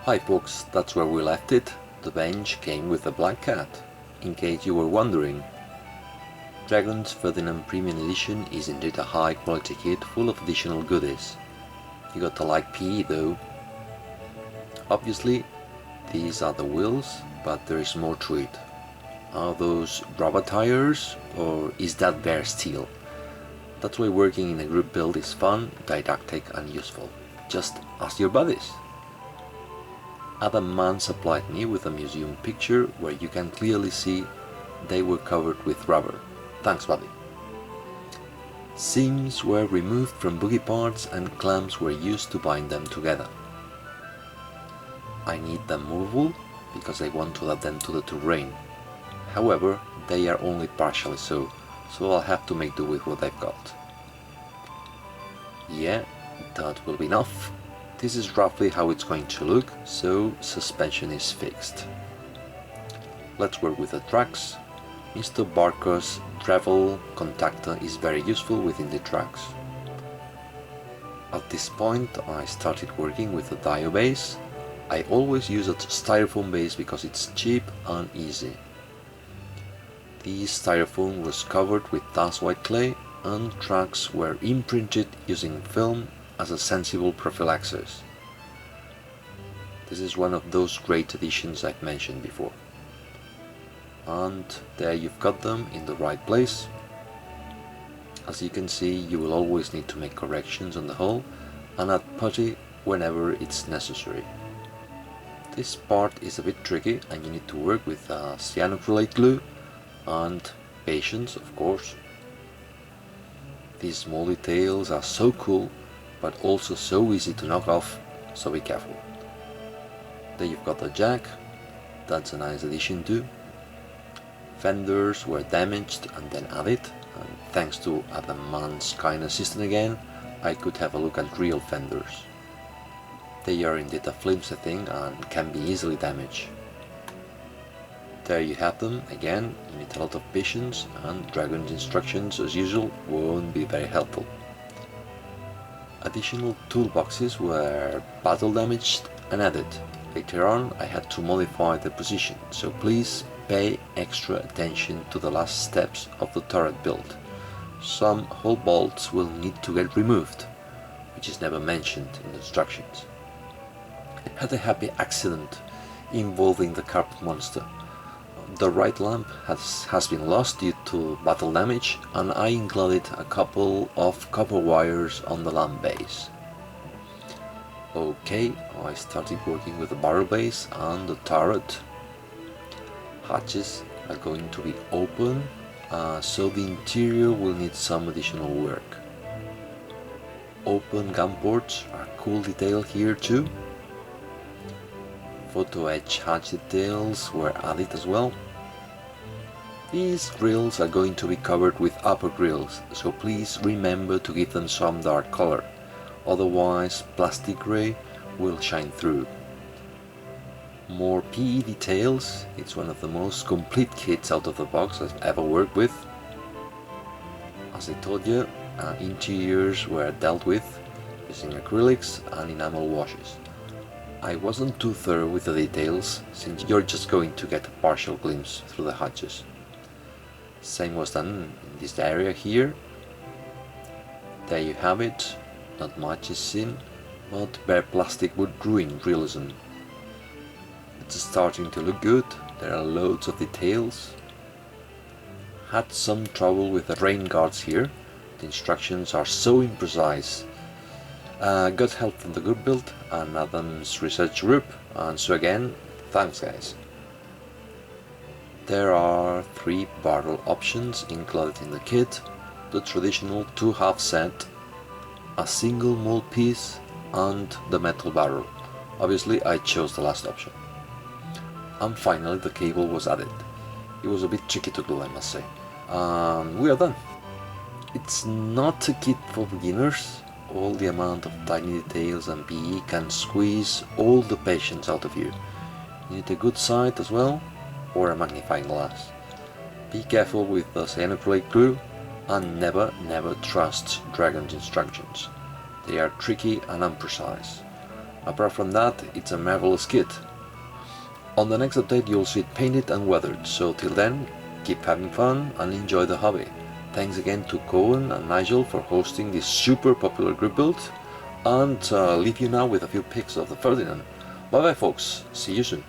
Hi folks, that's where we left it. The bench came with a black cat. In case you were wondering, Dragon's Ferdinand Premium Edition is indeed a high quality kit full of additional goodies. You gotta like PE though. Obviously, these are the wheels, but there is more to it. Are those rubber tires, or is that bare steel? That's why working in a group build is fun, didactic and useful. Just ask your buddies. Adam Mann supplied me with a museum picture where you can clearly see they were covered with rubber. Thanks buddy. Seams were removed from buggy parts and clamps were used to bind them together. I need them movable because I want to add them to the terrain. However, they are only partially so I'll have to make do with what I've got. Yeah, that will be enough. This is roughly how it's going to look, so suspension is fixed. Let's work with the tracks. Mr. Barker's travel contactor is very useful within the tracks. At this point I started working with the dio base. I always use a styrofoam base because it's cheap and easy. This styrofoam was covered with dust white clay and tracks were imprinted using film as a sensible prophylaxis. This is one of those great additions I've mentioned before. And there you've got them in the right place. As you can see, you will always need to make corrections on the hull and add putty whenever it's necessary. This part is a bit tricky and you need to work with cyanoacrylate glue and patience, of course. These small details are so cool, but also so easy to knock off, so be careful. There you've got the jack, that's a nice addition too. Fenders were damaged and then added, and thanks to Adam Mann's kind assistant again, I could have a look at real fenders. They are indeed a flimsy thing and can be easily damaged. There you have them, again, you need a lot of patience and Dragon's instructions as usual won't be very helpful. Additional toolboxes were battle damaged and added. Later on I had to modify the position, so please pay extra attention to the last steps of the turret build. Some hull bolts will need to get removed, which is never mentioned in the instructions. I had a happy accident involving the carpet monster. The right lamp has been lost due to battle damage and I included a couple of copper wires on the lamp base. Okay, I started working with the barrel base and the turret. Hatches are going to be open, so the interior will need some additional work. Open gun ports are a cool detail here too. Photo etch hatch details were added as well. These grills are going to be covered with upper grills, so please remember to give them some dark color, otherwise plastic grey will shine through. More PE details, it's one of the most complete kits out of the box I've ever worked with. As I told you, interiors were dealt with using acrylics and enamel washes. I wasn't too thorough with the details, since you're just going to get a partial glimpse through the hatches. Same was done in this area here. There you have it, not much is seen, but bare plastic would ruin realism. It's starting to look good, there are loads of details. Had some trouble with the rain guards here, the instructions are so imprecise. Got help from the group build and Adam's research group, and so again, thanks guys. There are 3 barrel options included in the kit, the traditional 2-half set, a single mold piece and the metal barrel. Obviously I chose the last option. And finally the cable was added. It was a bit tricky to glue, I must say. We are done. It's not a kit for beginners. All the amount of tiny details and PE can squeeze all the patience out of you. You need a good sight as well, or a magnifying glass. Be careful with the cyanoacrylate glue and never trust Dragon's instructions. They are tricky and imprecise. Apart from that, it's a marvelous kit. On the next update you'll see it painted and weathered, so till then, keep having fun and enjoy the hobby. Thanks again to Cohen and Nigel for hosting this super popular group build, and leave you now with a few pics of the Ferdinand. Bye bye folks, see you soon.